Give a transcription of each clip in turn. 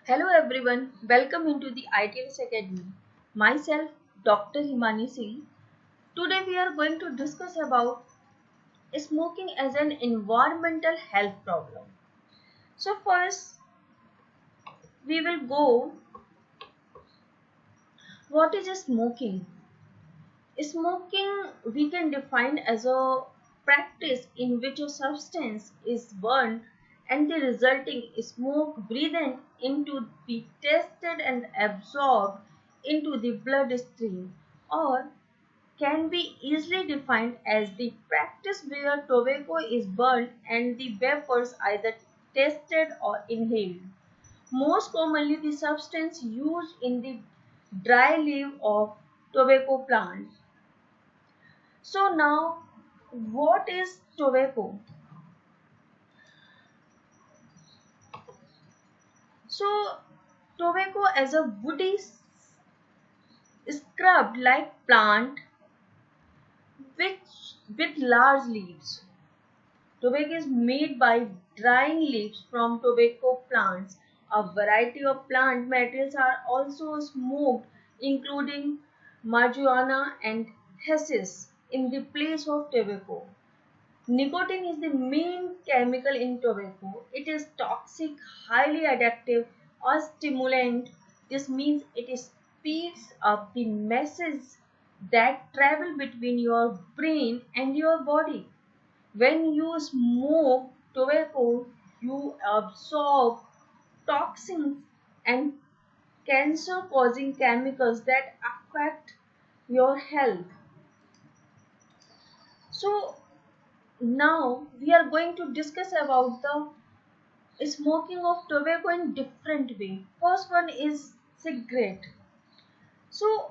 Hello everyone, welcome into the ITS Academy. Myself, Dr. Himani Singh. Today we are going to discuss about smoking as an environmental health problem. So first, we will go what is smoking? Smoking we can define as a practice in which a substance is burned and the resulting smoke breathed into be tested and absorbed into the bloodstream, or can be easily defined as the practice where tobacco is burned and the vapors either tasted or inhaled. Most commonly, the substance used in the dry leaf of tobacco plant. So now, what is tobacco? So tobacco as a woody scrubbed like plant which with large leaves. Tobacco is made by drying leaves from tobacco plants. A variety of plant materials are also smoked, including marijuana and hashish in the place of tobacco. Nicotine is the main chemical in tobacco. It is toxic, highly addictive, or stimulant. This means it speeds up the message that travel between your brain and your body. When you smoke tobacco, you absorb toxins and cancer causing chemicals that affect your health. So, now we are going to discuss about the smoking of tobacco in different way. First one is cigarette. So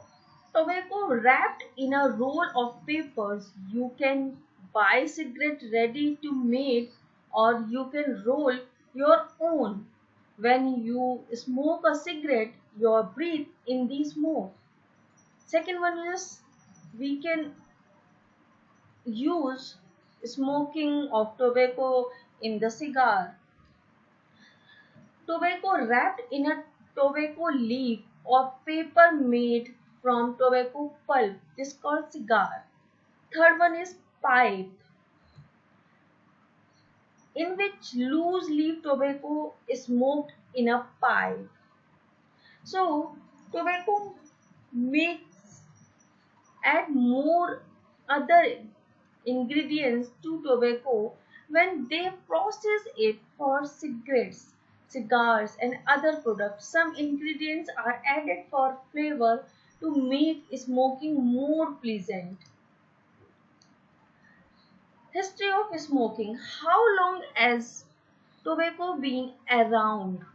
tobacco wrapped in a roll of papers. You can buy cigarette ready to make or you can roll your own. When you smoke a cigarette, you breathe in the smoke. Second one is we can use smoking of tobacco in the cigar. Tobacco wrapped in a tobacco leaf or paper made from tobacco pulp is called cigar. Third one is pipe, in which loose leaf tobacco is smoked in a pipe. So tobacco makes add more other ingredients to tobacco when they process it for cigarettes, cigars, and other products. Some ingredients are added for flavor to make smoking more pleasant. History of smoking. How long has tobacco been around?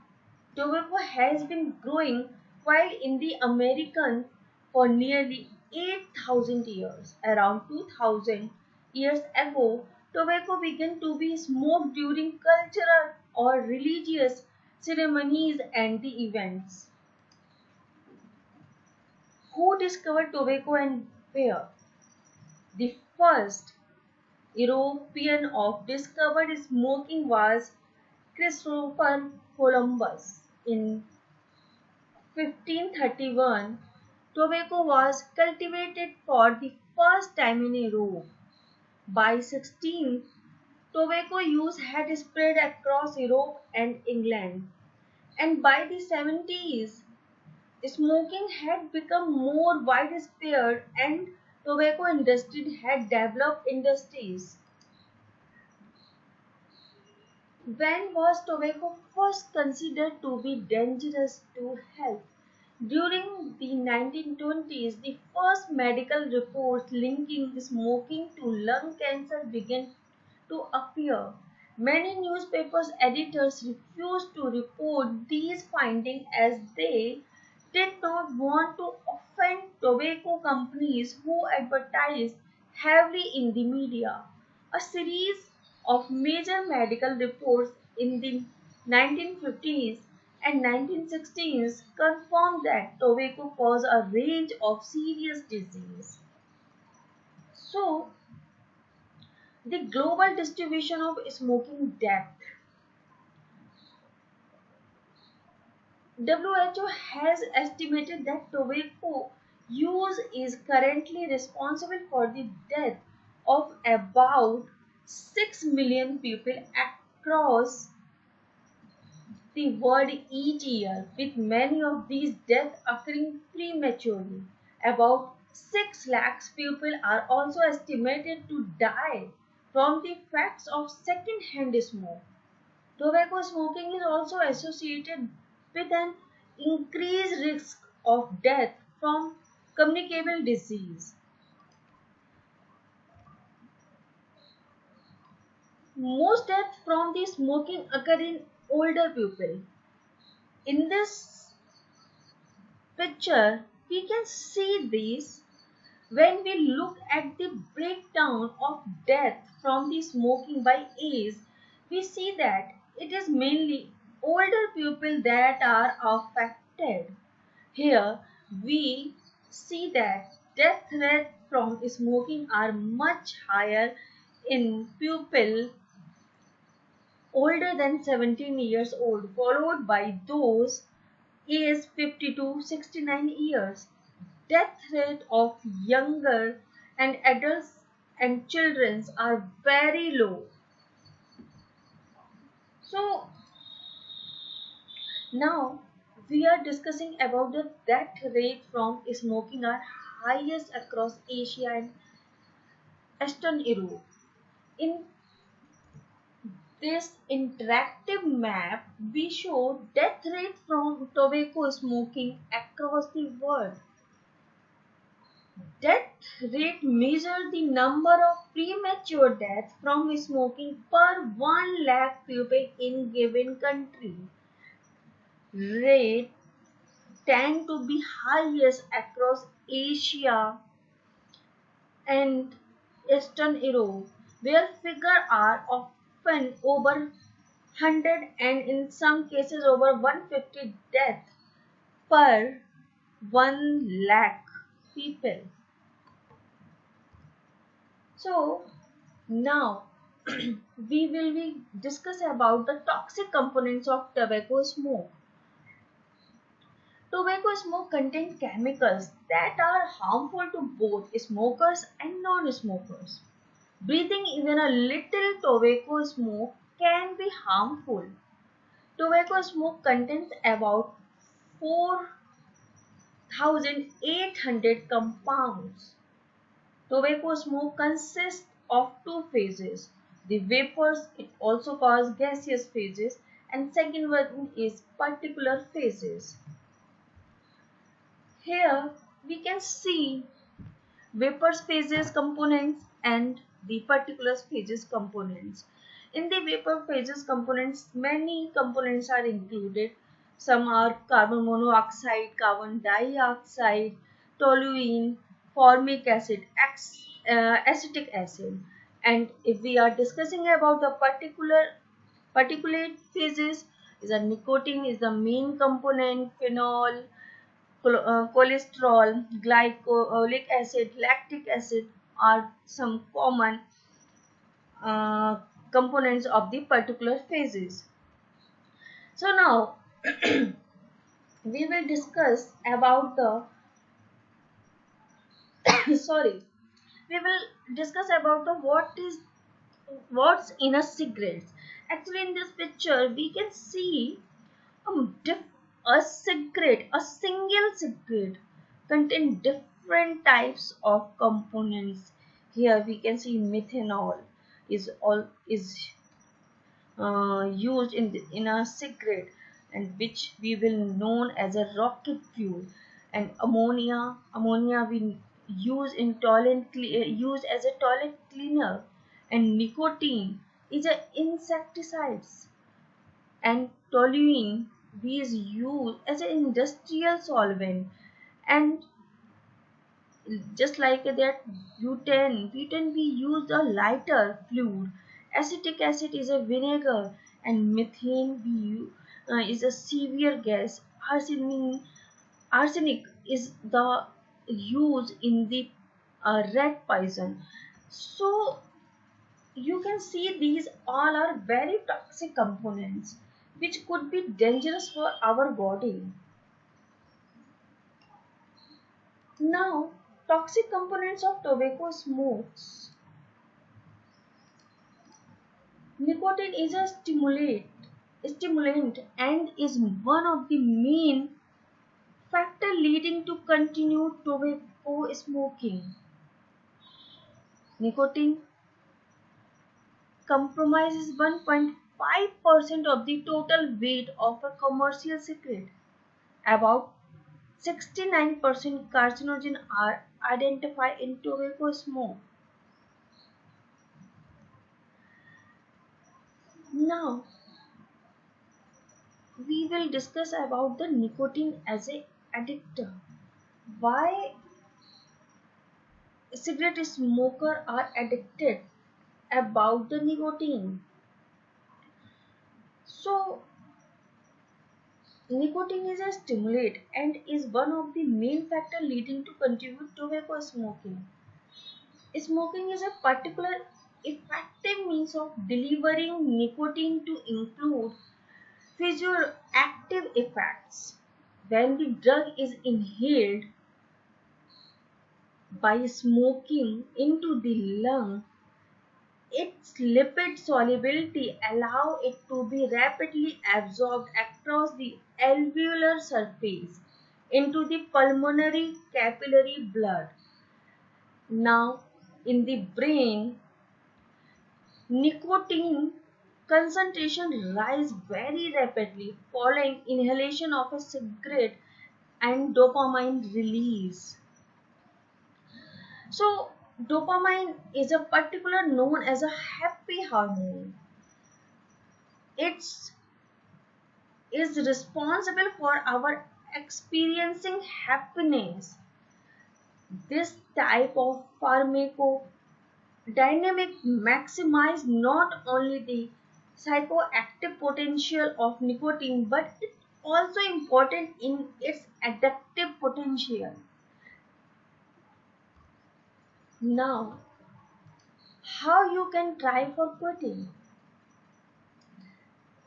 Tobacco has been growing while in the American for nearly 8,000 years. Around 2,000 years ago, tobacco began to be smoked during cultural or religious ceremonies and the events. Who discovered tobacco and where? The first European of discovered smoking was Christopher Columbus. In 1531, tobacco was cultivated for the first time in Europe. By 16th, tobacco use had spread across Europe and England, and by the 70s, smoking had become more widespread and tobacco industry had developed industries. When was tobacco first considered to be dangerous to health? During the 1920s, the first medical reports linking smoking to lung cancer began to appear. Many newspapers editors refused to report these findings as they did not want to offend tobacco companies who advertised heavily in the media. A series of major medical reports in the 1950s and 1960s confirmed that tobacco caused a range of serious diseases. So, the global distribution of smoking death. WHO has estimated that tobacco use is currently responsible for the death of about 6 million people across the world each year, with many of these deaths occurring prematurely. About 6 lakhs people are also estimated to die from the effects of second-hand smoke. Tobacco smoking is also associated with an increased risk of death from communicable disease. Most deaths from the smoking occur in older people. In this picture, we can see this when we look at the breakdown of death from the smoking by age. We see that it is mainly older people that are affected. Here we see that death rates from smoking are much higher in people older than 17 years old, followed by those aged 50 to 69 years. Death rate of younger and adults and children are very low. So now we are discussing about the death rate from smoking are highest across Asia and Eastern Europe. In this interactive map, we show death rate from tobacco smoking across the world. Death rate measures the number of premature deaths from smoking per 1 lakh people in given country. Rate tend to be highest across Asia and Eastern Europe, where figures are often over 100 and in some cases over 150 deaths per 1 lakh people. So now we will be discuss about the toxic components of tobacco smoke. Tobacco smoke contains chemicals that are harmful to both smokers and non-smokers. Breathing even a little tobacco smoke can be harmful. Tobacco smoke contains about 4,800 compounds. Tobacco smoke consists of two phases. The vapors, it also called gaseous phases, and second one is particular phases. Here we can see vapor phases components and the particular phases components. In the vapor phases components, many components are included. Some are carbon monoxide, carbon dioxide, toluene, formic acid, acetic acid. And if we are discussing about the particulate phases, is a nicotine is the main component, phenol, cholesterol, glycolic acid, lactic acid are some common uh, components of the particular phases. So now we will discuss about the sorry, we will discuss about the what's in a cigarette. Actually, in this picture, we can see a cigarette, a single cigarette contain different types of components. Here we can see methanol is used in a cigarette, and which we will known as a rocket fuel, and ammonia we use in used as a toilet cleaner, and nicotine is a insecticides, and toluene is used as an industrial solvent, and just like that butane we use a lighter fluid, acetic acid is a vinegar, and methane is a severe gas, arsenic is the use in the rat poison. So you can see these all are very toxic components. which could be dangerous for our body. Now, toxic components of tobacco smokes. Nicotine is a stimulant and is one of the main factors leading to continued tobacco smoking. Nicotine comprises 1.5% of the total weight of a commercial cigarette. About 69% carcinogens are identified in tobacco smoke. Now, we will discuss about the nicotine as a addictor. Why cigarette smokers are addicted about the nicotine. So, nicotine is a stimulant and is one of the main factors leading to continued tobacco smoking. Smoking is a particular effective means of delivering nicotine to include physioactive effects. When the drug is inhaled by smoking into the lung, its lipid solubility allows it to be rapidly absorbed across the alveolar surface into the pulmonary capillary blood. Now, in the brain, nicotine concentration rise very rapidly following inhalation of a cigarette and dopamine release. So, dopamine is a particular known as a happy hormone. It is responsible for our experiencing happiness. This type of pharmacodynamic maximize not only the psychoactive potential of nicotine but it also important in its addictive potential. Now, how you can try for quitting?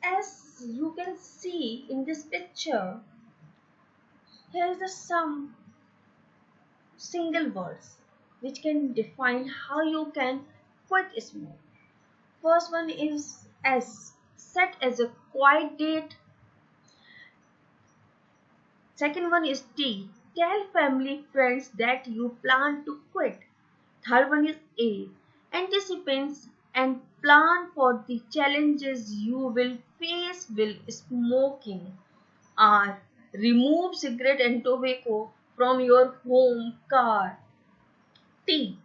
As you can see in this picture, here is some single words which can define how you can quit smoke. First one is S. Set as a quiet date. Second one is T. Tell family friends that you plan to quit. Third one is A. Anticipates and plan for the challenges you will face while smoking. R. Remove cigarette and tobacco from your home car. T.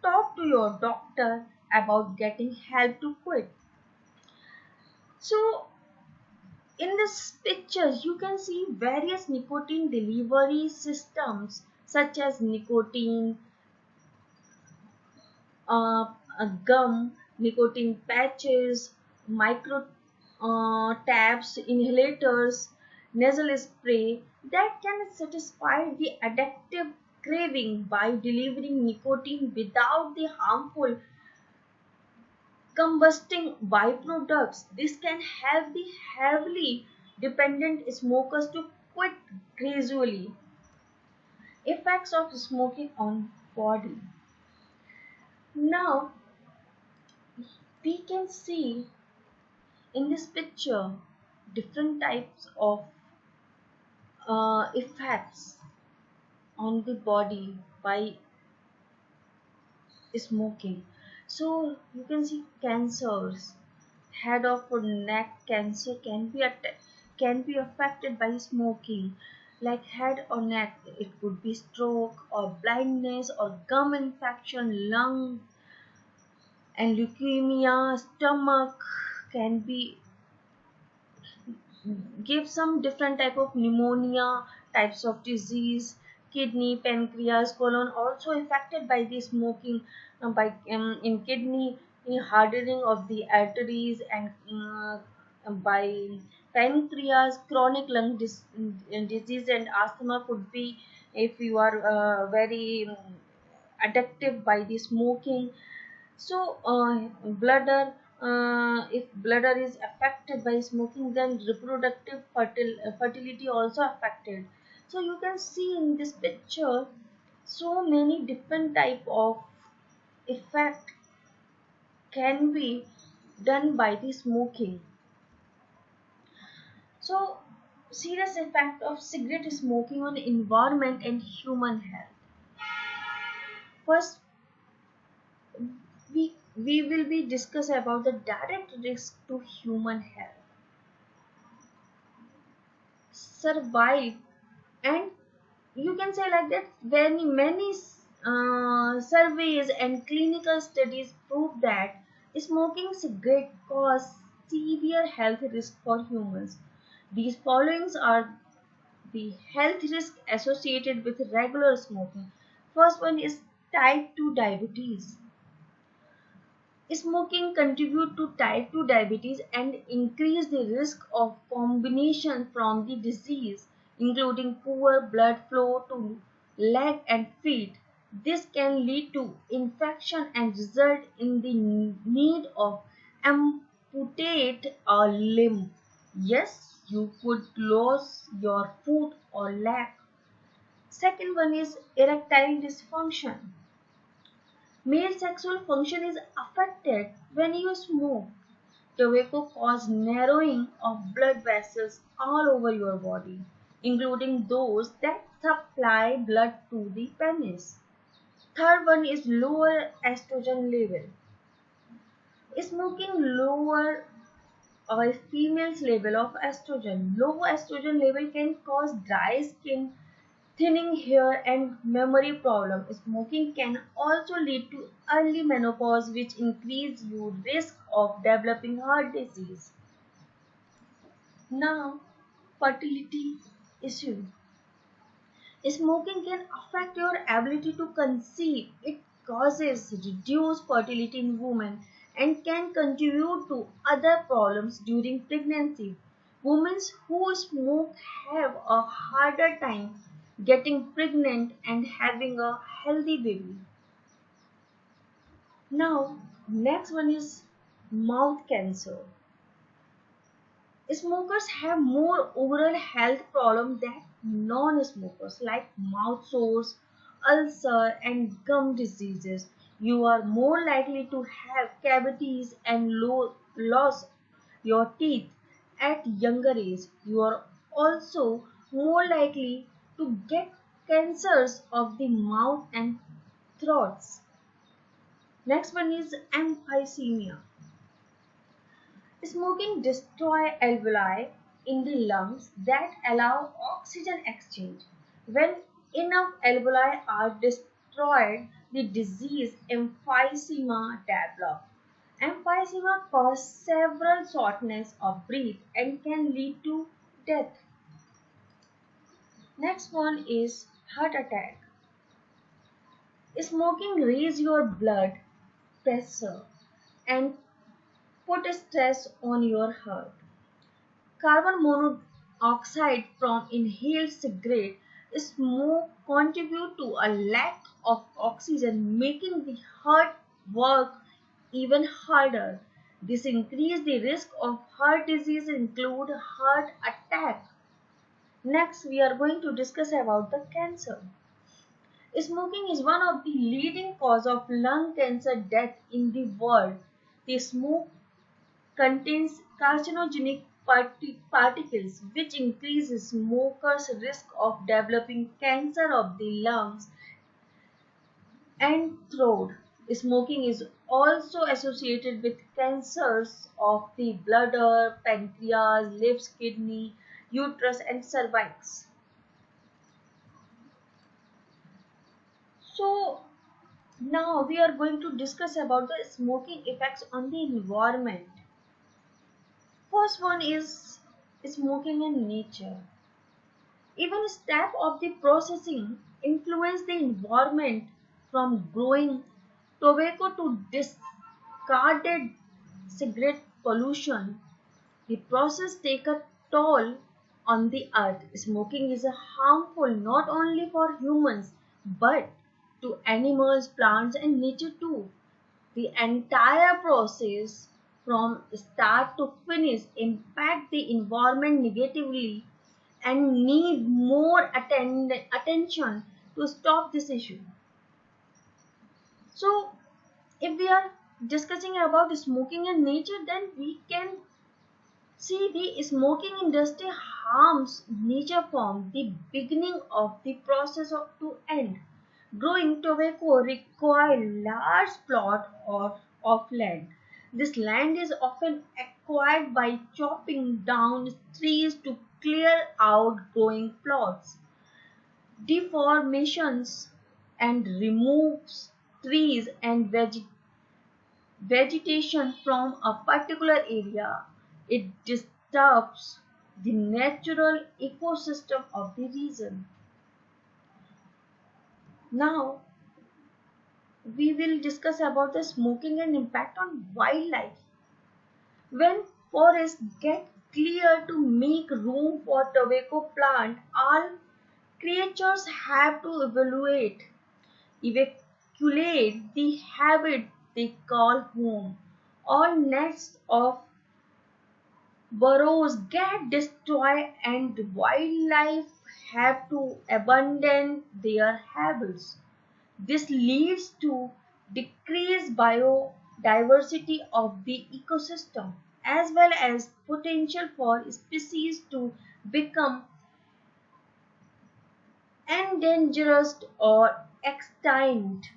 Talk to your doctor about getting help to quit. So, in this picture, you can see various nicotine delivery systems such as nicotine gum, nicotine patches, micro tabs, inhalators, nasal spray that can satisfy the addictive craving by delivering nicotine without the harmful combusting byproducts. This can help the heavily dependent smokers to quit gradually. Effects of smoking on body. Now we can see in this picture different types of effects on the body by smoking. So you can see cancers, head or neck cancer can be affected by smoking. Like head or neck, it could be stroke or blindness or gum infection, lung and leukemia. Stomach can be give some different type of pneumonia, types of disease. Kidney, pancreas, colon also affected by the smoking. By in kidney, hardening of the arteries and by pancreas, chronic lung disease and asthma could be if you are very addictive by the smoking. So bladder If bladder is affected by smoking, then reproductive fertility also affected. So you can see in this picture so many different type of effect can be done by the smoking. So serious effect of cigarette smoking on environment and human health. First, we will be discuss about the direct risk to human health. Survive, and you can say like that very many surveys and clinical studies prove that smoking cigarette cause severe health risk for humans. These followings are the health risk associated with regular smoking. First one is type 2 diabetes. Smoking contribute to type 2 diabetes and increase the risk of combination from the disease, including poor blood flow to leg and feet. This can lead to infection and result in the need of amputate a limb. Yes, you could lose your foot or leg. Second one is erectile dysfunction. Male sexual function is affected when you smoke. Tobacco causes narrowing of blood vessels all over your body, including those that supply blood to the penis. Third one is lower estrogen level. Smoking lower a female's level of estrogen. Low estrogen level can cause dry skin, thinning hair, and memory problems. Smoking can also lead to early menopause, which increase your risk of developing heart disease. Now, fertility issue. Smoking can affect your ability to conceive. It causes reduced fertility in women and can contribute to other problems during pregnancy. Women who smoke have a harder time getting pregnant and having a healthy baby. Now, next one is mouth cancer. Smokers have more overall health problems than non-smokers like mouth sores, ulcer, and gum diseases. You are more likely to have cavities and loss your teeth at younger age. You are also more likely to get cancers of the mouth and throats. Next one is emphysema. Smoking destroys alveoli in the lungs that allow oxygen exchange. When enough alveoli are destroyed, the disease emphysema develops. Emphysema causes several shortness of breath and can lead to death. Next one is heart attack. Smoking raises your blood pressure and put stress on your heart. Carbon monoxide from inhaled cigarette smoke contribute to a lack of oxygen, making the heart work even harder. This increases the risk of heart disease, include heart attack. Next, we are going to discuss about the cancer. Smoking is one of the leading cause of lung cancer death in the world. The smoke contains carcinogenic particles which increases smokers' risk of developing cancer of the lungs and throat. Smoking is also associated with cancers of the bladder, pancreas, lips, kidney, uterus, and cervix. So now we are going to discuss about the smoking effects on the environment. First one is smoking in nature. Even step of the processing influence the environment, from growing tobacco to discarded cigarette pollution. The process takes a toll on the earth. Smoking is harmful not only for humans but to animals, plants, and nature too. The entire process from start to finish impact the environment negatively and need more attention to stop this issue. So, if we are discussing about smoking in nature, then we can see the smoking industry harms nature from the beginning of the process to end. Growing tobacco requires large plot of land. This land is often acquired by chopping down trees to clear out growing plots. Deformations and removes trees and vegetation from a particular area. It disturbs the natural ecosystem of the region. Now we will discuss about the smoking and impact on wildlife. When forests get cleared to make room for tobacco plant, all creatures have to evacuate the habit they call home. All nests of burrows get destroyed and wildlife have to abandon their habits. This leads to decreased biodiversity of the ecosystem as well as potential for species to become endangered or extinct.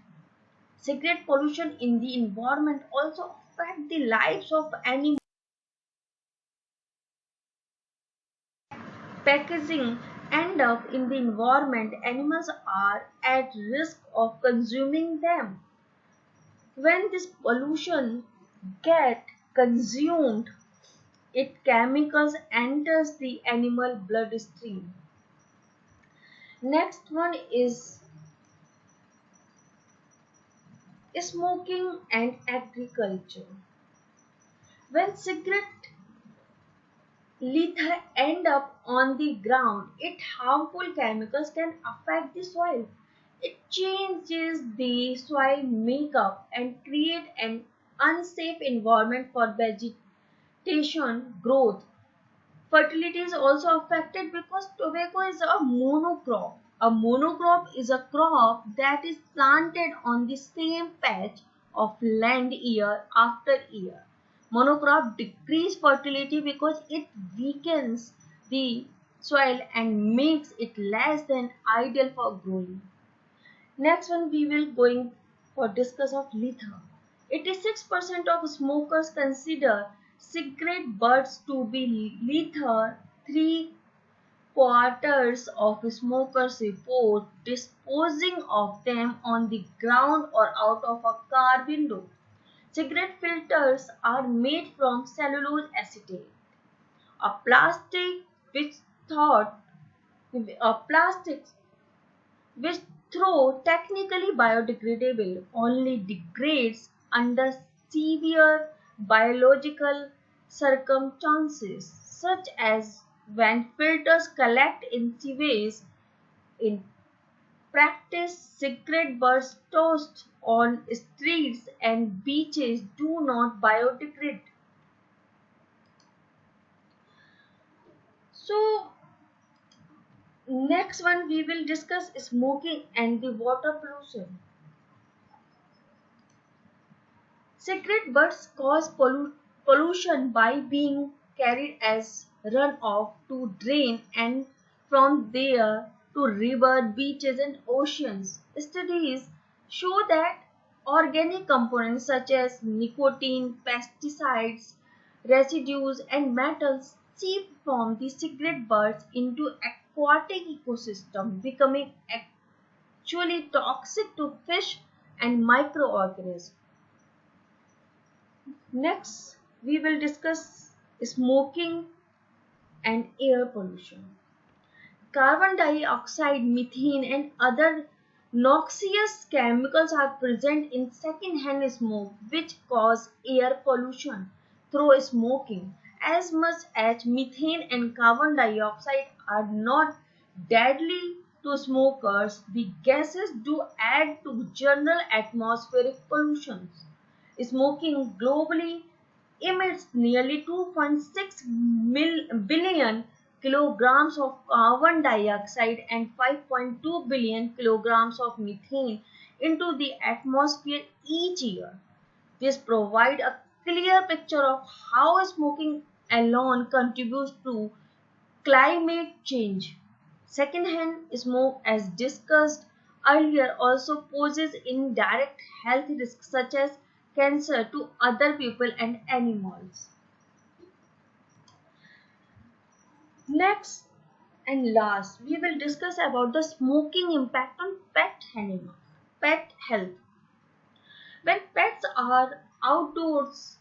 Cigarette pollution in the environment also affect the lives of animals. Packaging end up in the environment, animals are at risk of consuming them. When this pollution get consumed, it chemicals enters the animal bloodstream. Next one is smoking and agriculture. When cigarette leaf end up on the ground, its harmful chemicals can affect the soil. It changes the soil makeup and create an unsafe environment for vegetation growth. Fertility is also affected because tobacco is a monocrop. A monocrop is a crop that is planted on the same patch of land year after year. Monocrop decrease fertility because it weakens the soil and makes it less than ideal for growing. Next one we will going for discuss of letha. 86% of smokers consider cigarette butts to be lethal. Three quarters of smokers report disposing of them on the ground or out of a car window. Cigarette filters are made from cellulose acetate, a plastic which thought a plastic which though technically biodegradable only degrades under severe biological circumstances such as when filters collect in sewage. In practice, cigarette butts tossed on streets and beaches do not biodegrade. So next one we will discuss smoking and the water pollution. Cigarette butts cause pollution by being carried as runoff to drain and from there to river, beaches and oceans. Studies show that organic components such as nicotine, pesticides, residues and metals seep from the cigarette butts into aquatic ecosystem, becoming actually toxic to fish and microorganisms. Next, we will discuss smoking and air pollution. Carbon dioxide, methane, and other noxious chemicals are present in secondhand smoke, which cause air pollution through smoking. As much as methane and carbon dioxide are not deadly to smokers, the gases do add to general atmospheric pollution. Smoking globally emits nearly 2.6 billion kilograms of carbon dioxide and 5.2 billion kilograms of methane into the atmosphere each year. This provides a clear picture of how smoking alone contributes to climate change. Secondhand smoke, as discussed earlier, also poses indirect health risks such as cancer to other people and animals. Next and last, we will discuss about the smoking impact on pet health. When pets are outdoors,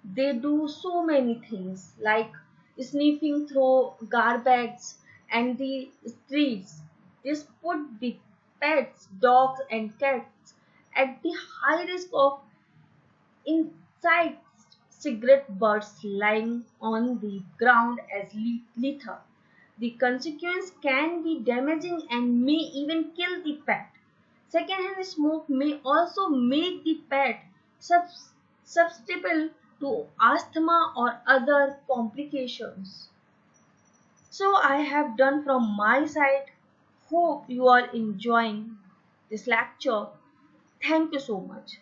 they do so many things like sniffing through garbage and the streets. This put the pets, dogs and cats at the high risk of insects, cigarette butts lying on the ground as litter. The consequence can be damaging and may even kill the pet. Secondhand smoke may also make the pet susceptible to asthma or other complications. So I have done from my side. Hope you are enjoying this lecture. Thank you so much.